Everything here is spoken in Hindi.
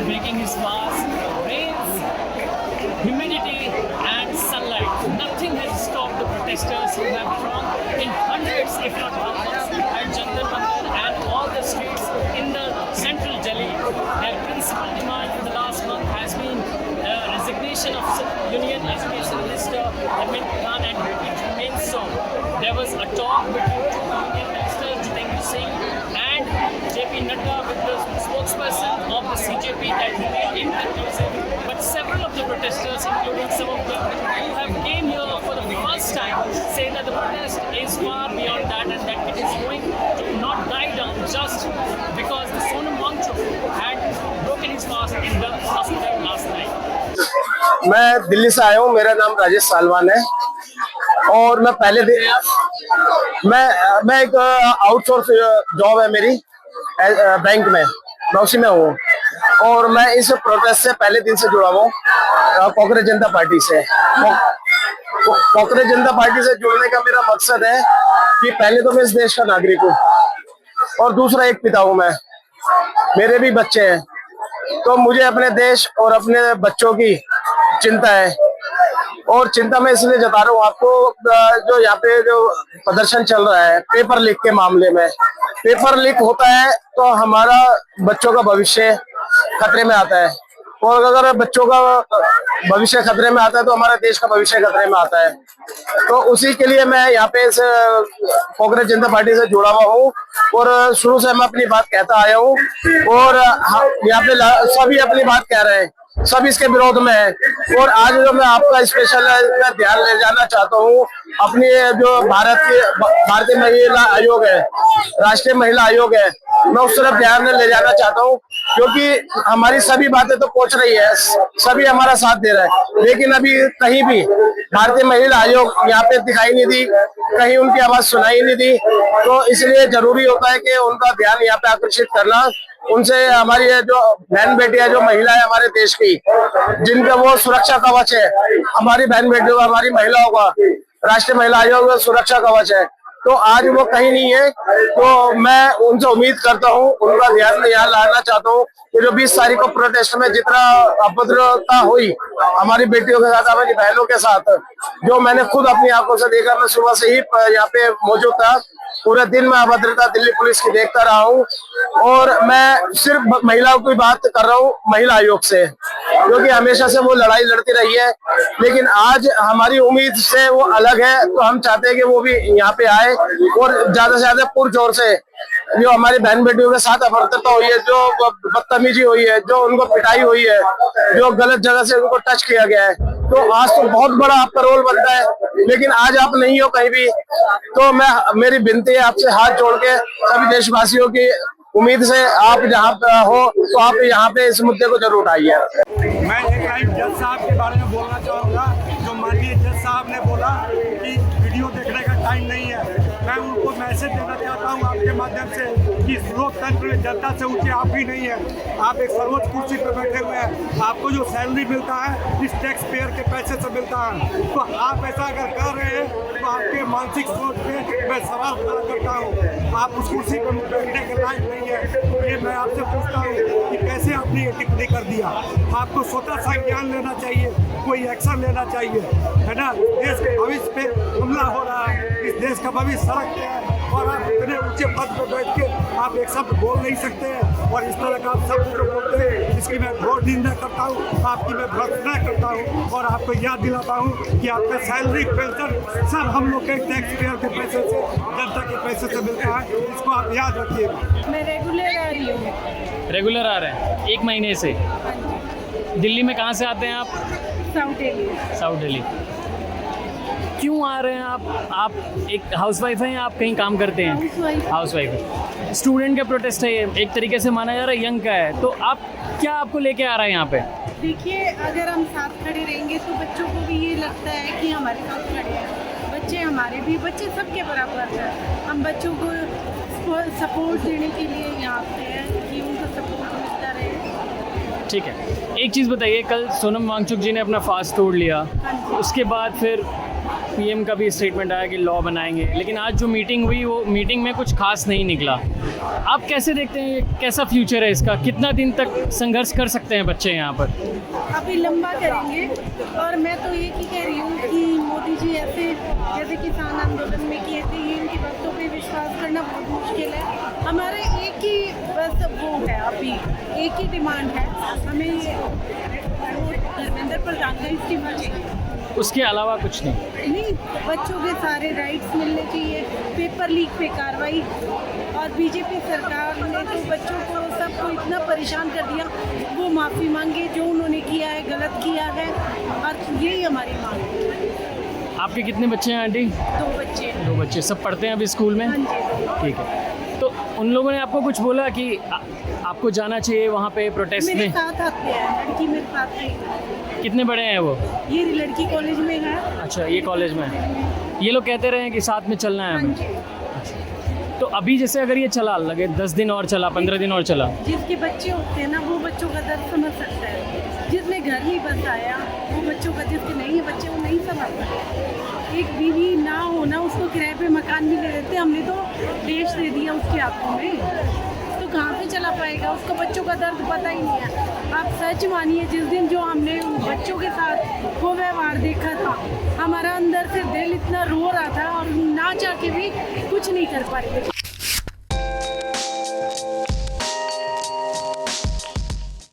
breaking his fast. Rains, humidity and sunlight. Nothing has stopped the protesters who have thronged in hundreds, if not thousands, at Jantar Mandir and all the streets in the central Delhi. Their principal demand for the last month has been the resignation of Union Education Minister Amit Khan, and it remains so. There was a talk between two Union Ministers, Jitendra Singh and JP Nadda, with the spokesperson of the CJP, that remained inconclusive. But several of the protesters, including some of them who have came here for the first time, say that the protest is far beyond that and that it is going to not die down just because the Sonam Wangchuk had broken his fast in the hospital last night. मैं दिल्ली से आया हूँ। मेरा नाम राजेश सालवान है और मैं पहले दिन मैं एक आउटसोर्स जॉब है मेरी बैंक में, मैं उसी में हूँ और मैं इस प्रोटेस्ट से पहले दिन से जुड़ा हूँ कांग्रेस जनता पार्टी से। कांग्रेस जनता पार्टी से जुड़ने का मेरा मकसद है कि पहले तो मैं इस देश का नागरिक हूँ और दूसरा एक पिता हूँ मैं, मेरे भी बच्चे हैं, तो मुझे अपने देश और अपने बच्चों की चिंता है। और चिंता मैं इसलिए जता रहा हूँ आपको, जो यहाँ पे जो प्रदर्शन चल रहा है पेपर लीक के मामले में, पेपर लीक होता है तो हमारा बच्चों का भविष्य खतरे में आता है और अगर बच्चों का भविष्य खतरे में आता है तो हमारा देश का भविष्य खतरे में आता है। तो उसी के लिए मैं यहाँ पे इस कांग्रेस जनता पार्टी से जुड़ा हुआ हूँ और शुरू से मैं अपनी बात कहता आया हूँ और यहाँ पे सभी अपनी बात कह रहे हैं, सब इसके विरोध में है। और आज जो मैं आपका स्पेशल ध्यान ले जाना चाहता हूँ अपनी जो भारतीय महिला आयोग है, राष्ट्रीय महिला आयोग है, मैं उस तरफ ध्यान ले जाना चाहता हूँ क्योंकि हमारी सभी बातें तो पहुंच रही है, सभी हमारा साथ दे रहा है, लेकिन अभी कहीं भी भारतीय महिला आयोग यहाँ पे दिखाई नहीं दी, कहीं उनकी आवाज सुनाई नहीं दी। तो इसलिए जरूरी होता है कि उनका ध्यान यहाँ पे आकर्षित करना, उनसे हमारी जो बहन बेटियां जो महिला है हमारे देश की, जिनका वो सुरक्षा कवच है, हमारी बहन बेटियों का, हमारी महिलाओं का राष्ट्रीय महिला आयोग का सुरक्षा कवच है, तो आज वो कहीं नहीं है। तो मैं उनसे उम्मीद करता हूँ, उनका ध्यान में यहाँ लाना चाहता हूँ कि जो 20 तारीख को प्रोटेस्ट में जितना अभद्रता हुई हमारी बेटियों के साथ, हमारी बहनों के साथ, जो मैंने खुद अपनी आंखों से देखा, मैं सुबह से ही यहाँ पे मौजूद था, पूरे दिन मैं अभद्रता दिल्ली पुलिस की देखता रहा हूँ और मैं सिर्फ महिलाओं की बात कर रहा हूँ, महिला आयोग से, क्योंकि हमेशा से वो लड़ाई लड़ती रही है, लेकिन आज हमारी उम्मीद से वो अलग है। तो हम चाहते हैं कि वो भी यहाँ पे आए और ज्यादा से ज्यादा पुरजोर से जो हमारी बहन बेटियों के साथ अभद्रता हुई है, जो बदतमीजी हुई है, जो उनको पिटाई हुई है, जो गलत जगह से उनको टच किया गया है, तो आज तो बहुत बड़ा आपका रोल बनता है, लेकिन आज आप नहीं हो कहीं भी। तो मेरी विनती है आपसे हाथ जोड़ के, सभी देशवासियों की उम्मीद से, आप जहाँ पे हो तो आप यहाँ पे इस मुद्दे को जरूर उठाइए। मैं एक लाइन जज साहब के बारे में बोलना चाहूँगा, जो माननीय जज साहब ने बोला कि वीडियो देखने का टाइम नहीं है। मैं उनको मैसेज देना चाहता हूँ आपके माध्यम से कि लोकतंत्र में जनता से ऊँचे आप ही नहीं है। आप एक सर्वोच्च कुर्सी पर बैठे हुए हैं, आपको जो सैलरी मिलता है इस टैक्स पेयर के पैसे से मिलता है, तो आप ऐसा अगर कर रहे हैं तो आपके मानसिक सोच पे मैं सवाल खड़ा करता हूँ। आप उस कुर्सी पर बैठने के लायक नहीं है। ये मैं आपसे पूछता हूँ कि कैसे आपने ये टिप्पणी कर दिया। आपको स्वतः संज्ञान लेना चाहिए, कोई एक्शन लेना चाहिए, है ना। देश के भविष्य पे हमला हो रहा है, इस देश का भविष्य सड़क पे है और आप इतने ऊंचे पद पर बैठ के आप एक शब्द बोल नहीं सकते हैं और इस तरह का आप शब्द जो बोलते हैं इसकी मैं घोर निंदा करता हूँ, आपकी मैं भर्त्सना करता हूँ और आपको याद दिलाता हूँ कि आपका सैलरी पेंशन सब हम लोग के टैक्स पेयर के पैसे से, जनता के पैसे से मिलता है, इसको आप याद रखिएगा। मैं रेगुलर आ रही हूँ। रेगुलर आ रहे हैं 1 महीने से। दिल्ली में कहाँ से आते हैं आप? साउथ दिल्ली। साउथ दिल्ली। क्यों आ रहे हैं आप एक हाउसवाइफ हैं या आप कहीं काम करते हैं? हाउसवाइफ है। स्टूडेंट का प्रोटेस्ट है ये, एक तरीके से माना जा रहा है यंग का है, तो आप क्या आपको लेके आ रहा है यहाँ पे? देखिए, अगर हम साथ खड़े रहेंगे तो बच्चों को भी ये लगता है कि हमारे साथ खड़े हैं। बच्चे हमारे भी, बच्चे सबके बराबर हैं। हम बच्चों को सपोर्ट देने के लिए यहाँ पे हैं कि उनको सपोर्ट मिलता रहे। ठीक है, एक चीज़ बताइए, कल सोनम वांगचुक जी ने अपना फास्ट तोड़ लिया, उसके बाद फिर पीएम का भी स्टेटमेंट आया कि लॉ बनाएंगे, लेकिन आज जो मीटिंग हुई वो मीटिंग में कुछ खास नहीं निकला। आप कैसे देखते हैं, ये कैसा फ्यूचर है इसका, कितना दिन तक संघर्ष कर सकते हैं बच्चे यहाँ पर? अभी लंबा करेंगे। और मैं तो ये ही कह रही हूँ कि मोदी जी ऐसे जैसे किसान आंदोलन में किए थे, ये इनकी बातों पे विश्वास करना बहुत मुश्किल है। हमारे एक ही बस वो है, अभी एक ही डिमांड है, हमें ये धर्मेंद्र प्रधान का इस्तीफा चाहिए, उसके अलावा कुछ नहीं। नहीं। बच्चों के सारे राइट्स मिलने चाहिए, पेपर लीक पे कार्रवाई। और बीजेपी सरकार ने तो बच्चों को सबको इतना परेशान कर दिया, वो माफ़ी मांगे, जो उन्होंने किया है गलत किया है, और यही हमारी मांग है। आपके कितने बच्चे हैं आंटी? 2 बच्चे। 2 बच्चे, सब पढ़ते हैं अभी स्कूल में? हाँ जी। ठीक है, तो उन लोगों ने आपको कुछ बोला कि आपको जाना चाहिए वहाँ पे प्रोटेस्ट मेरे में? साथ आते हैं, लड़की मेरे साथ नहीं। कितने बड़े हैं वो? ये लड़की कॉलेज में है। अच्छा, ये कॉलेज में है। ये लोग कहते रहे हैं कि साथ में चलना है हाँ हमें। जी। तो अभी जैसे अगर ये चला, लगे 10 दिन और चला, 15 दिन और चला, जिसके बच्चे होते हैं ना, वो बच्चों का दर्द समझ सकता है। जिसने घर नहीं बसाया, वो बच्चों का, जिसके नहीं है बच्चे, वो नहीं समझता। एक बीवी ना होना, उसको किराए पे मकान भी ले लेते, हमने तो देश दे दिया उसके हाथों में, तो कहाँ से चला पाएगा? उसको बच्चों का दर्द पता ही नहीं है। आप सच मानिए, जिस दिन जो हमने बच्चों के साथ वो व्यवहार देखा था, हमारा अंदर से दिल इतना रो रहा था, और ना चाह के भी कुछ नहीं कर पाए।